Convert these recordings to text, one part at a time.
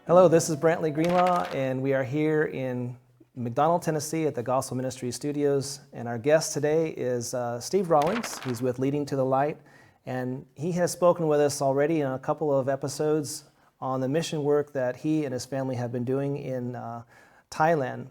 Hello, this is Brantley Greenlaw, and we are here in McDonald, Tennessee at the Gospel Ministries studios. And our guest today is Steve Rawlings. He's with Leading to the Light, and he has spoken with us already in a couple of episodes on the mission work that he and his family have been doing in Thailand.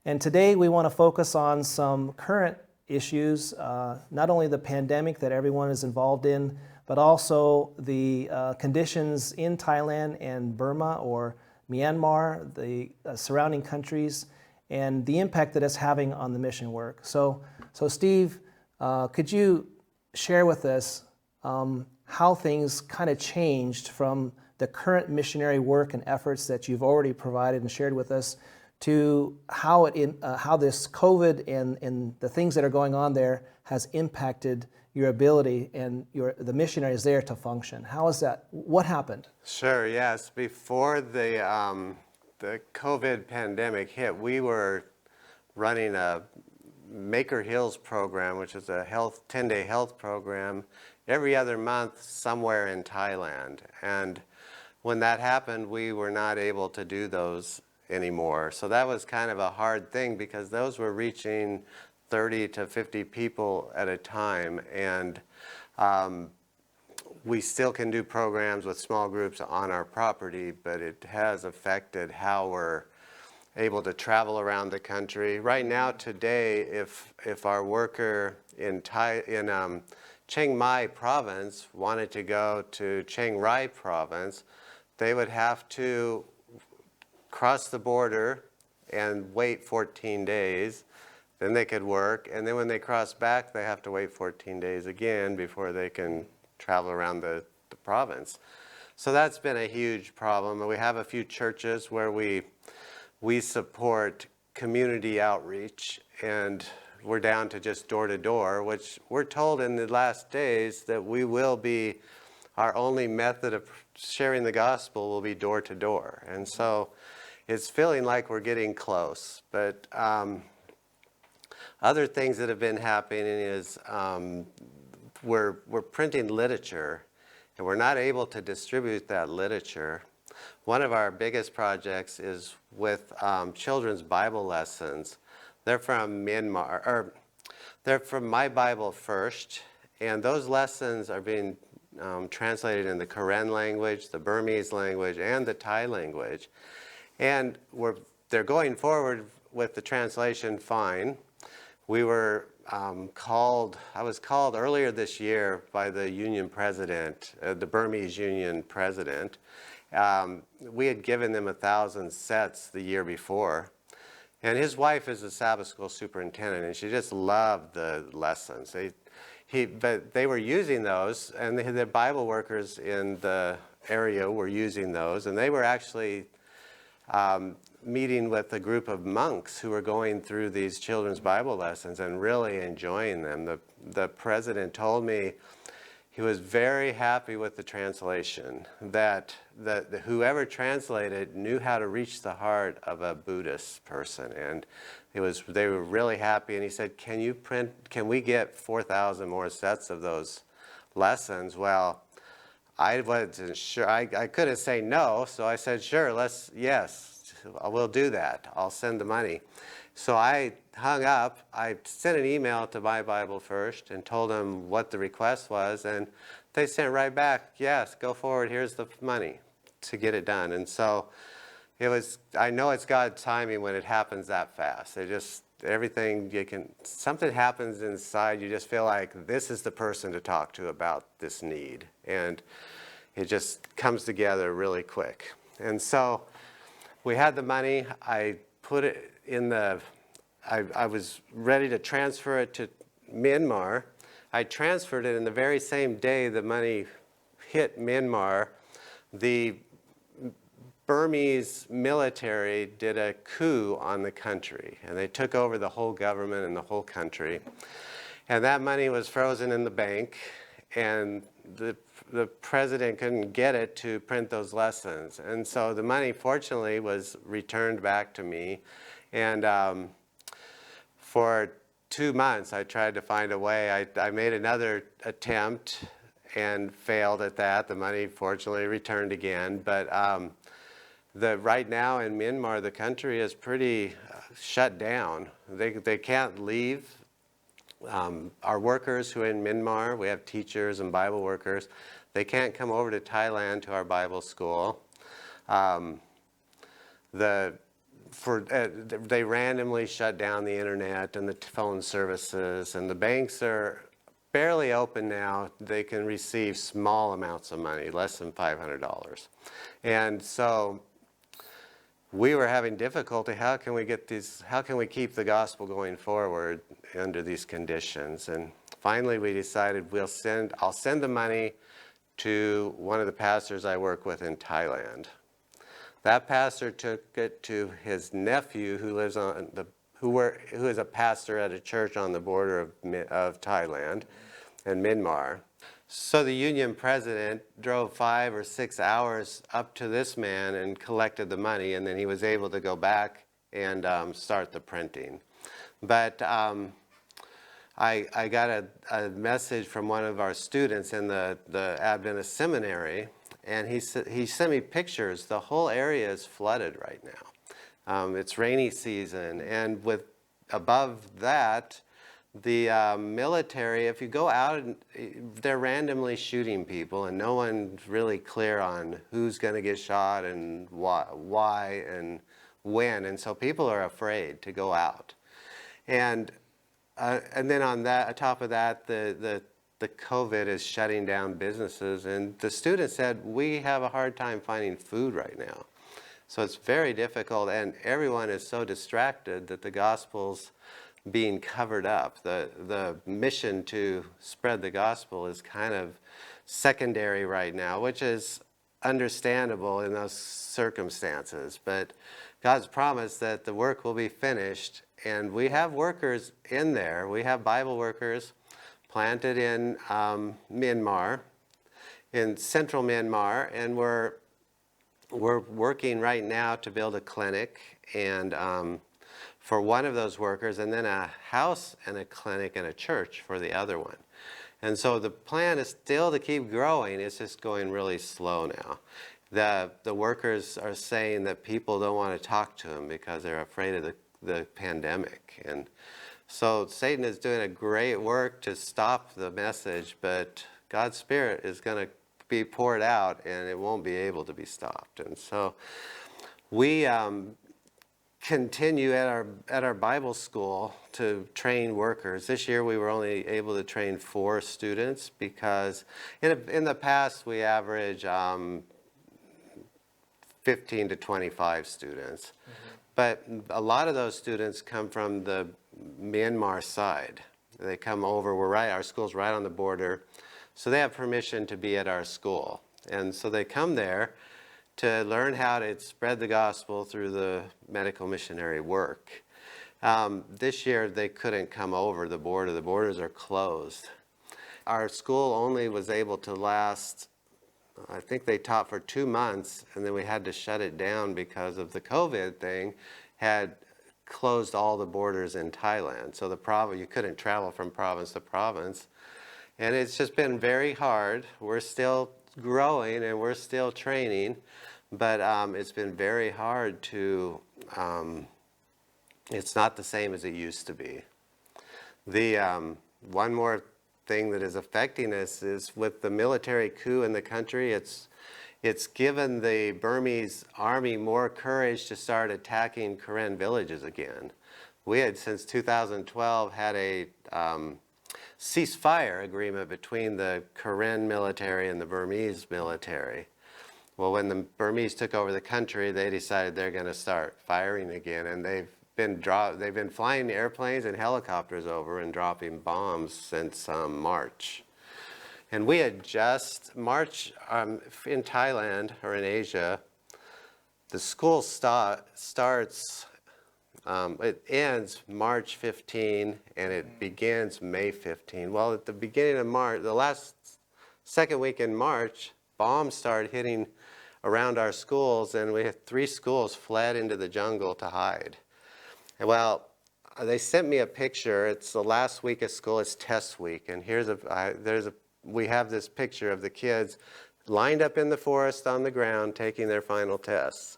And today we want to focus on some current issues, not only the pandemic that everyone is involved in, but also the conditions in Thailand and Burma or Myanmar, the surrounding countries, and the impact that it's having on the mission work. So Steve, could you share with us how things kind of changed from the current missionary work and efforts that you've already provided and shared with us to how this COVID and the things that are going on there has impacted your ability and the missionaries there to function? How is that? What happened? Sure, yes. Before the COVID pandemic hit, we were running a Maker Hills program, which is a 10-day health program, every other month somewhere in Thailand. And when that happened, we were not able to do those anymore. So that was kind of a hard thing because those were reaching 30 to 50 people at a time, and we still can do programs with small groups on our property, but it has affected how we're able to travel around the country. Right now, today, if our worker in Chiang Mai province wanted to go to Chiang Rai province, they would have to cross the border and wait 14 days. Then they could work, and then when they cross back, they have to wait 14 days again before they can travel around the province. So that's been a huge problem. We have a few churches where we support community outreach, and we're down to just door to door, which we're told in the last days that we will be, our only method of sharing the gospel will be door to door. And so it's feeling like we're getting close, but other things that have been happening is we're printing literature, and we're not able to distribute that literature. One of our biggest projects is with children's Bible lessons. They're from Myanmar, or they're from My Bible First, and those lessons are being translated in the Karen language, the Burmese language, and the Thai language. And they're going forward with the translation fine. We were I was called earlier this year by the union president, the Burmese union president. We had given them 1,000 sets the year before. And his wife is a Sabbath school superintendent, and she just loved the lessons. But they were using those, and the Bible workers in the area were using those, and they were actually meeting with a group of monks who were going through these children's Bible lessons and really enjoying them. The president told me he was very happy with the translation, that whoever translated knew how to reach the heart of a Buddhist person, and they were really happy. And he said, can we get 4,000 more sets of those lessons? Well, I wasn't sure. I couldn't say no, so I said, sure, yes, we'll do that. I'll send the money. So I hung up. I sent an email to My Bible First and told them what the request was, and they sent right back, yes, go forward, here's the money to get it done. And so I know it's God's timing when it happens that fast. Something happens inside, you just feel like this is the person to talk to about this need. And it just comes together really quick. And so we had the money. I put it in I was ready to transfer it to Myanmar. I transferred it, and the very same day the money hit Myanmar, the Burmese military did a coup on the country, and they took over the whole government and the whole country. And that money was frozen in the bank, and the president couldn't get it to print those lessons. And so the money, fortunately, was returned back to me. And for 2 months, I tried to find a way. I made another attempt and failed at that. The money, fortunately, returned again. But Right now in Myanmar, the country is pretty shut down. They can't leave. Our workers who are in Myanmar, we have teachers and Bible workers, they can't come over to Thailand to our Bible school. They randomly shut down the internet and the phone services, and the banks are barely open now. They can receive small amounts of money, less than $500. And so we were having difficulty. How can we keep the gospel going forward under these conditions? And finally we decided I'll send the money to one of the pastors I work with in Thailand. That pastor took it to his nephew who lives who is a pastor at a church on the border of Thailand and Myanmar. So the union president drove 5 or 6 hours up to this man and collected the money, and then he was able to go back and start the printing. But I got a message from one of our students in the Adventist seminary, and he sent me pictures. The whole area is flooded right now. It's rainy season, and above that, the military, if you go out, they're randomly shooting people, and no one's really clear on who's going to get shot and why and when, and so people are afraid to go out. And then on top of that, the COVID is shutting down businesses, and the students said, we have a hard time finding food right now. So it's very difficult, and everyone is so distracted that the gospel's being covered up. The mission to spread the gospel is kind of secondary right now, which is understandable in those circumstances. But God's promised that the work will be finished, and we have workers in there. We have Bible workers planted in Myanmar, in central Myanmar, and we're working right now to build a clinic and for one of those workers, and then a house and a clinic and a church for the other one. And so the plan is still to keep growing. It's just going really slow now. The workers are saying that people don't want to talk to them because they're afraid of the pandemic. And so Satan is doing a great work to stop the message, but God's Spirit is going to be poured out, and it won't be able to be stopped. And so we continue at our Bible school to train workers. This year we were only able to train 4 students because in the past we average 15 to 25 students. Mm-hmm. But a lot of those students come from the Myanmar side. They come over, our school's right on the border, so they have permission to be at our school. And so they come there to learn how to spread the gospel through the medical missionary work. This year they couldn't come over the border. The borders are closed. Our school only was able to last, I think they taught for 2 months, and then we had to shut it down because of the COVID thing had closed all the borders in Thailand. So you couldn't travel from province to province. And it's just been very hard. We're still growing and we're still training, but it's been very hard to, it's not the same as it used to be. One more thing that is affecting us is with the military coup in the country, it's given the Burmese army more courage to start attacking Karen villages again. We had, since 2012, had a ceasefire agreement between the Karen military and the Burmese military. Well, when the Burmese took over the country, they decided they're going to start firing again, and they've been flying airplanes and helicopters over and dropping bombs since March. And we had just March in Thailand or in Asia. The school starts. It ends March 15 and it begins May 15. Well, at the beginning of March, the second week in March, bombs started hitting around our schools, and we had 3 schools fled into the jungle to hide. And well, they sent me a picture. It's the last week of school. It's test week, and we have this picture of the kids lined up in the forest on the ground taking their final tests.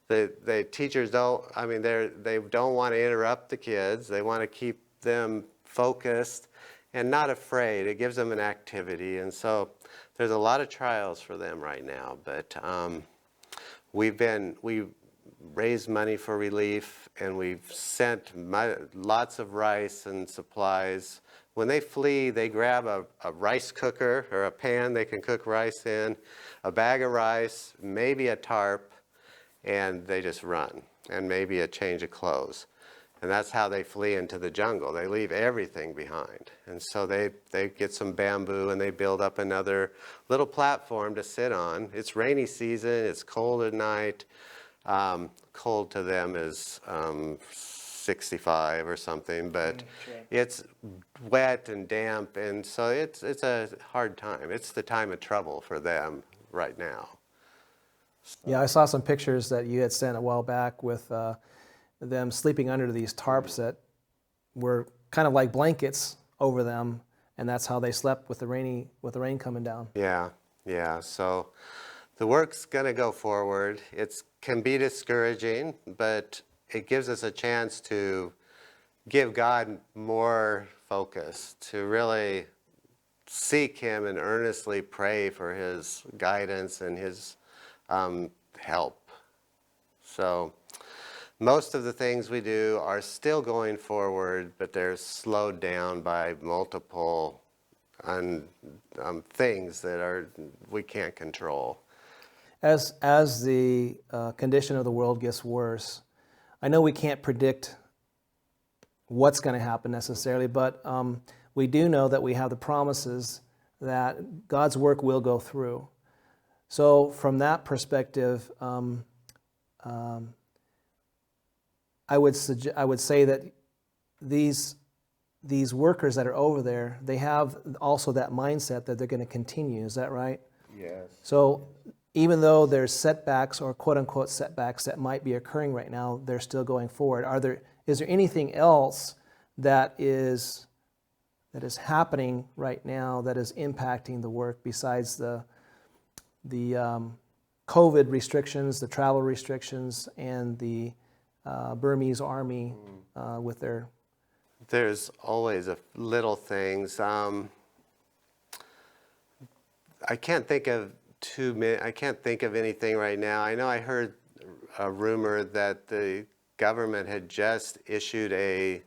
The teachers don't, I mean, they don't want to interrupt the kids. They want to keep them focused and not afraid. It gives them an activity. And so there's a lot of trials for them right now. But we raised money for relief, and we've sent lots of rice and supplies. When they flee, they grab a rice cooker or a pan they can cook rice in, a bag of rice, maybe a tarp, and they just run, and maybe a change of clothes. And that's how they flee into the jungle. They leave everything behind. And so they get some bamboo and they build up another little platform to sit on. It's rainy season, it's cold at night. Cold to them is 65 or something, but it's wet and damp, and so it's a hard time. It's the time of trouble for them right now. Yeah, I saw some pictures that you had sent a while back with them sleeping under these tarps that were kind of like blankets over them, and that's how they slept with the rain coming down. Yeah. So the work's going to go forward. It can be discouraging, but it gives us a chance to give God more focus, to really seek Him and earnestly pray for His guidance and His help. So most of the things we do are still going forward, but they're slowed down by multiple things that we can't control. As the condition of the world gets worse, I know we can't predict what's going to happen necessarily, but we do know that we have the promises that God's work will go through. So from that perspective, I would say that these workers that are over there, they have also that mindset that they're going to continue. Is that right? Yes. So even though there's setbacks or quote-unquote setbacks that might be occurring right now, they're still going forward. Is there anything else that is happening right now that is impacting the work besides the COVID restrictions, the travel restrictions, and the Burmese army with their... There's always little things. I can't think of anything right now. I know I heard a rumor that the government had just issued a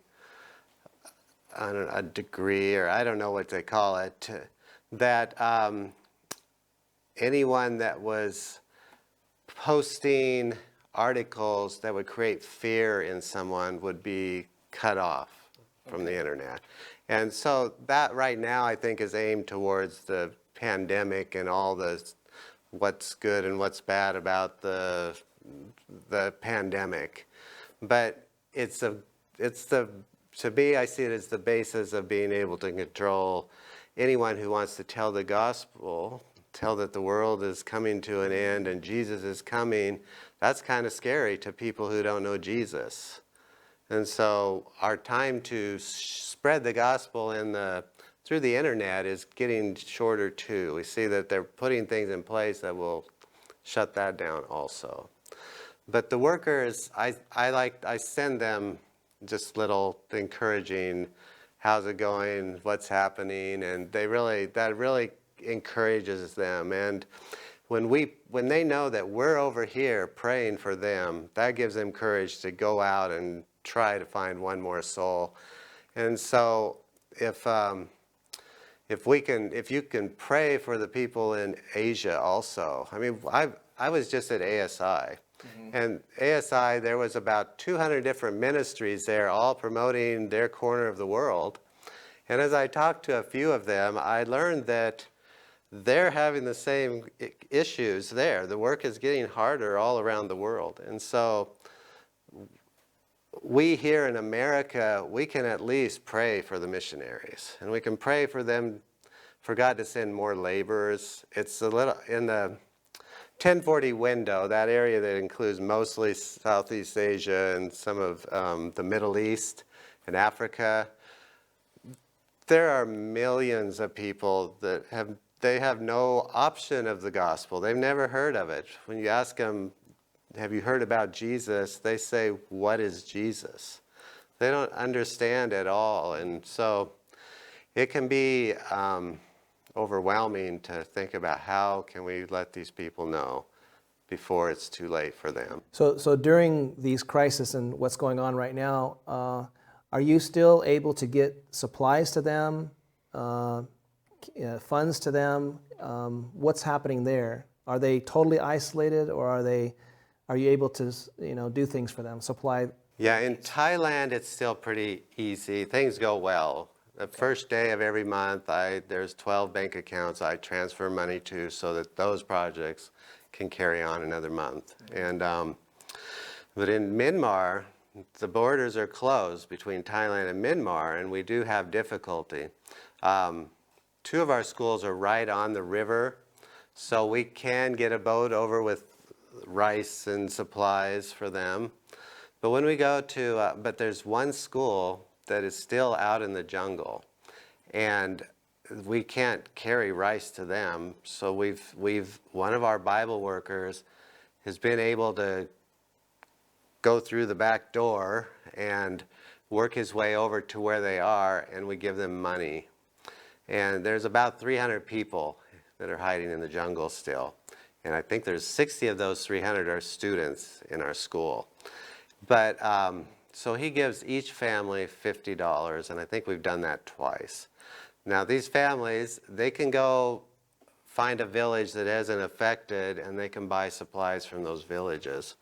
decree, or I don't know what they call it, that anyone that was posting articles that would create fear in someone would be cut off from the internet. And so that right now I think is aimed towards the pandemic and all what's good and what's bad about the pandemic. But to me, I see it as the basis of being able to control anyone who wants to tell the gospel, tell that the world is coming to an end and Jesus is coming. That's kind of scary to people who don't know Jesus. And so our time to spread the gospel through the internet is getting shorter too. We see that they're putting things in place that will shut that down also. But the workers, I send them just little encouraging, how's it going, what's happening, and that really encourages them. And when they know that we're over here praying for them, that gives them courage to go out and try to find one more soul. And so if you can pray for the people in Asia also. I mean, I was just at ASI. And ASI, there was about 200 different ministries there, all promoting their corner of the world. And as I talked to a few of them, I learned that they're having the same issues there. The work is getting harder all around the world. And so we here in America, we can at least pray for the missionaries. And we can pray for them, for God to send more laborers. It's a little, in the 1040 window, that area that includes mostly Southeast Asia and some of the Middle East and Africa, there are millions of people that they have no option of the gospel. They've never heard of it. When you ask them, have you heard about Jesus? They say, what is Jesus? They don't understand at all. And so it can be overwhelming to think about how can we let these people know before it's too late for them. So during these crises and what's going on right now, are you still able to get supplies to them, funds to them? What's happening there? Are they totally isolated, or are you able to do things for them, supply? Yeah, in Thailand it's still pretty easy. Things go well. The first day of every month, there's 12 bank accounts I transfer money to so that those projects can carry on another month. And but in Myanmar, the borders are closed between Thailand and Myanmar, and we do have difficulty. Two of our schools are right on the river, so we can get a boat over with rice and supplies for them. But when we go to, but there's one school that is still out in the jungle, and we can't carry rice to them. So one of our Bible workers has been able to go through the back door and work his way over to where they are, and we give them money. And there's about 300 people that are hiding in the jungle still. And I think there's 60 of those 300 are students in our school. But so he gives each family $50, and I think we've done that twice. Now these families, they can go find a village that isn't affected, and they can buy supplies from those villages.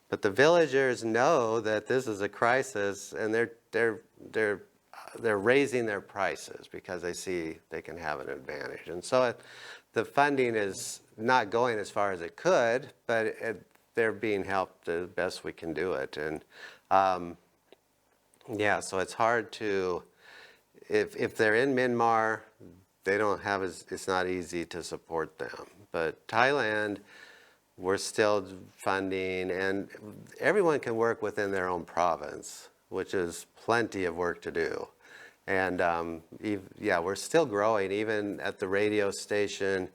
But the villagers know that this is a crisis, and they're raising their prices because they see they can have an advantage. And so the funding is not going as far as it could, but they're being helped the best we can do it. And yeah, so it's hard to, if they're in Myanmar, they don't have it's not easy to support them. But Thailand, we're still funding, and everyone can work within their own province, which is plenty of work to do. And yeah, we're still growing, even at the radio station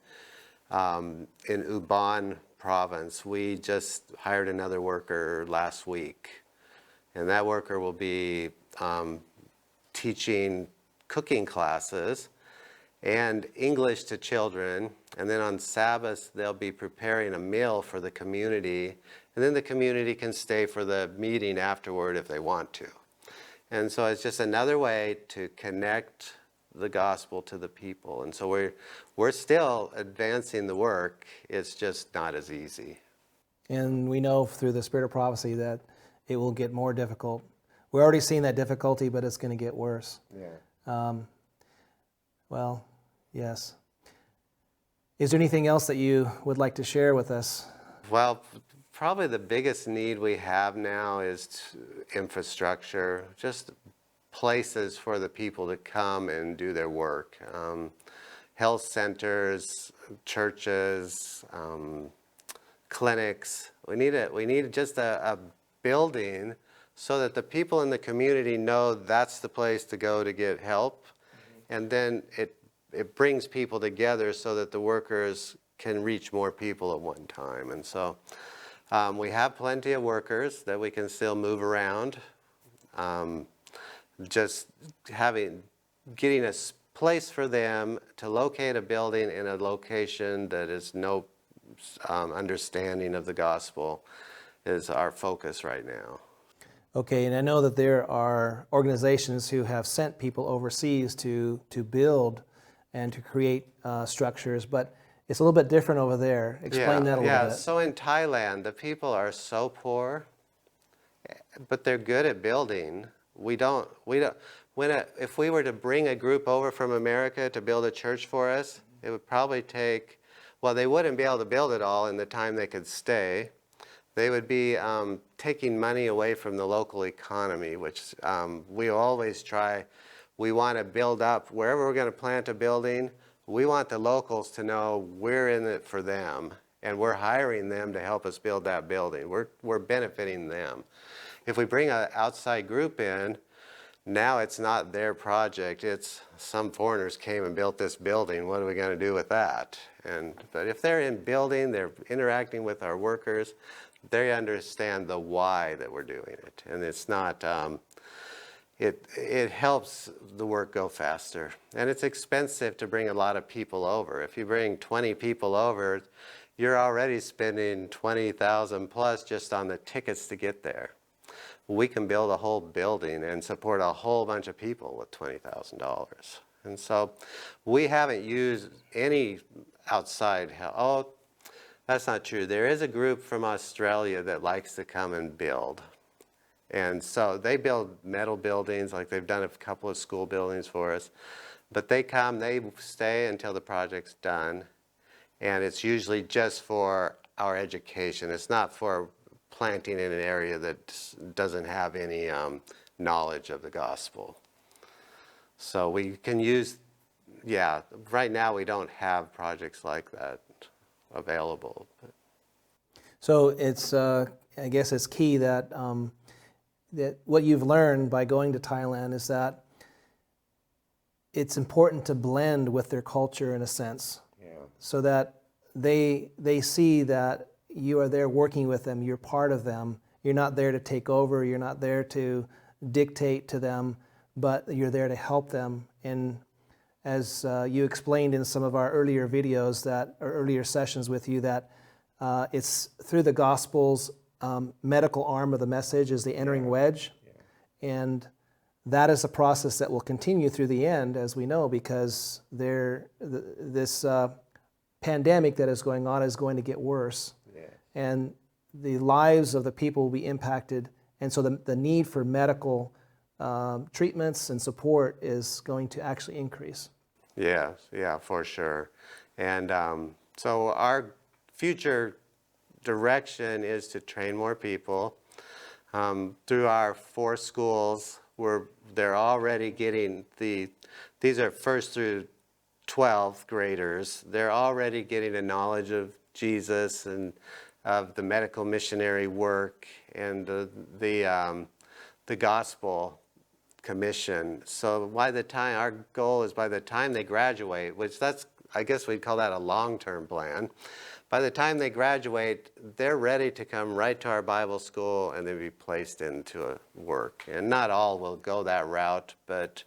in Ubon province. We just hired another worker last week, and that worker will be teaching cooking classes and English to children, and then on Sabbath they'll be preparing a meal for the community, and then the community can stay for the meeting afterward if they want to. And so it's just another way to connect the gospel to the people. And so we're still advancing the work. It's just not as easy. And we know through the spirit of prophecy that it will get more difficult. We're already seeing that difficulty, but it's going to get worse. Yeah. Well, yes. Is there anything else that you would like to share with us? Well, probably the biggest need we have now is infrastructure, just places for the people to come and do their work. Health centers, churches, clinics. We need just a building so that the people in the community know that's the place to go to get help. And then it brings people together so that the workers can reach more people at one time. And so we have plenty of workers that we can still move around. Just getting a place for them to locate a building in a location that is no understanding of the gospel is our focus right now. Okay, and I know that there are organizations who have sent people overseas to build and to create structures, but it's a little bit different over there. Explain that a little bit. Yeah, so in Thailand, the people are so poor, but they're good at building. If we were to bring a group over from America to build a church for us, it would probably take, well, they wouldn't be able to build it all in the time they could stay. They would be taking money away from the local economy, which we always try. We want to build up, wherever we're going to plant a building, we want the locals to know we're in it for them, and we're hiring them to help us build that building. We're benefiting them. If we bring an outside group in, Now it's not their project, it's some foreigners came and built this building, what are we going to do with that? But if they're in building, they're interacting with our workers, they understand the why that we're doing it. And it's not, it helps the work go faster. And it's expensive to bring a lot of people over. If you bring 20 people over, you're already spending $20,000 plus just on the tickets to get there. We can build a whole building and support a whole bunch of people with $20,000. And so we haven't used any outside help. Oh, that's not true. There is a group from Australia that likes to come and build. And so they build metal buildings, like they've done a couple of school buildings for us. But they come, they stay until the project's done. And it's usually just for our education. It's not for planting in an area that doesn't have any knowledge of the gospel. So we can use, yeah, right now we don't have projects like that available. So it's, I guess it's key that, that what you've learned by going to Thailand is that it's important to blend with their culture in a sense, so that they see that you are there working with them, you're part of them. You're not there to take over, you're not there to dictate to them, but you're there to help them. And as you explained in some of our earlier videos, or earlier sessions with you, that it's through the gospel's medical arm of the message is the entering wedge. And that is a process that will continue through the end, as we know, because this pandemic that is going on is going to get worse. And the lives of the people will be impacted. And so the need for medical treatments and support is going to actually increase. Yes, yeah, for sure. And so our future direction is to train more people. Through our 4 schools, they're already getting these are 1st through 12th graders. They're already getting a knowledge of Jesus and of the medical missionary work and the gospel commission. So by the time, our goal is by the time they graduate, which I guess we'd call that a long-term plan. By the time they graduate, they're ready to come right to our Bible school and then be placed into a work. And not all will go that route, but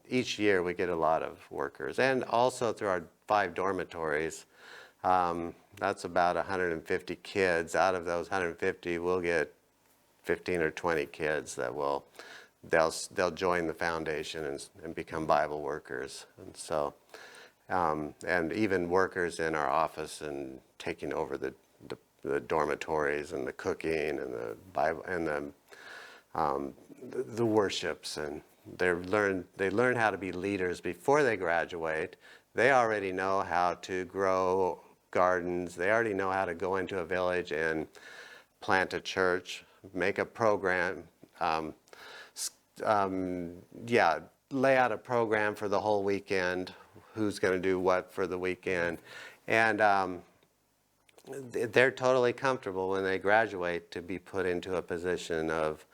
each year we get a lot of workers. And also through our 5 dormitories, that's about 150 kids. Out of those 150, we'll get 15 or 20 kids that they'll join the foundation and become Bible workers. And so, and even workers in our office and taking over the dormitories and the cooking and the Bible and the worships, and they learn how to be leaders before they graduate. They already know how to grow gardens. They already know how to go into a village and plant a church, make a program, lay out a program for the whole weekend, who's going to do what for the weekend. And they're totally comfortable when they graduate to be put into a position of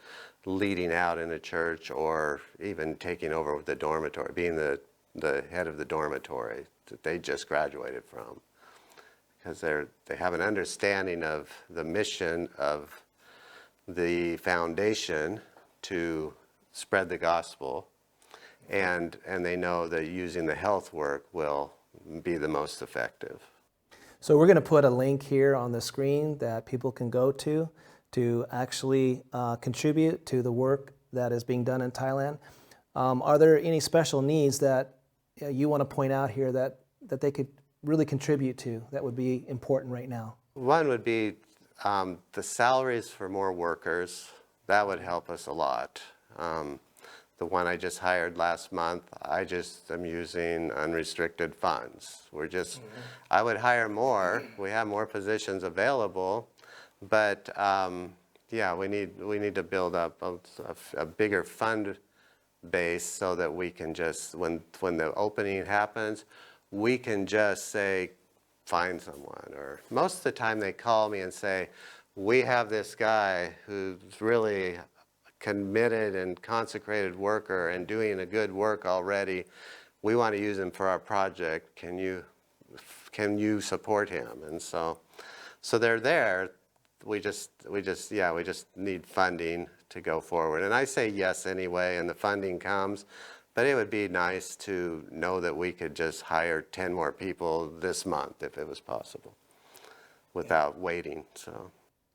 leading out in a church or even taking over the dormitory, being the head of the dormitory that they just graduated from. Because they have an understanding of the mission of the foundation to spread the gospel, and they know that using the health work will be the most effective. So we're going to put a link here on the screen that people can go to actually contribute to the work that is being done in Thailand. Are there any special needs that you want to point out here that they could really contribute to that would be important right now? One would be the salaries for more workers. That would help us a lot. The one I just hired last month, I just am using unrestricted funds. I would hire more. We have more positions available, but yeah, we need to build up a bigger fund base so that we can just, when the opening happens, we can just say, find someone. Or most of the time they call me and say, we have this guy who's really committed and consecrated worker and doing a good work already. We want to use him for our project. Can you support him? And so they're there. We just need funding to go forward. And I say yes anyway, and the funding comes. But it would be nice to know that we could just hire 10 more people this month if it was possible, without waiting. So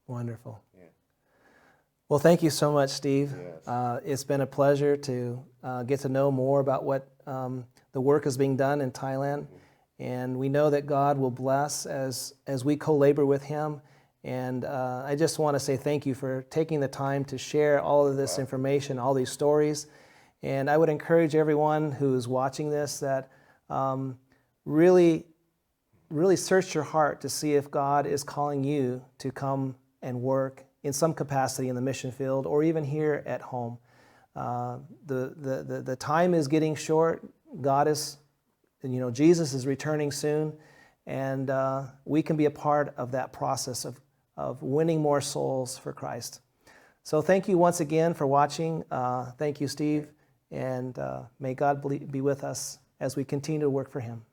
Wonderful. yeah. Well, thank you so much, Steve. Yes. It's been a pleasure to get to know more about what the work is being done in Thailand. And we know that God will bless as we co-labor with him. And I just want to say thank you for taking the time to share all of this information, all these stories. And I would encourage everyone who's watching this that really search your heart to see if God is calling you to come and work in some capacity in the mission field or even here at home. The time is getting short. Jesus is returning soon, and we can be a part of that process of winning more souls for Christ. So thank you once again for watching. Thank you, Steve, and may God be with us as we continue to work for him.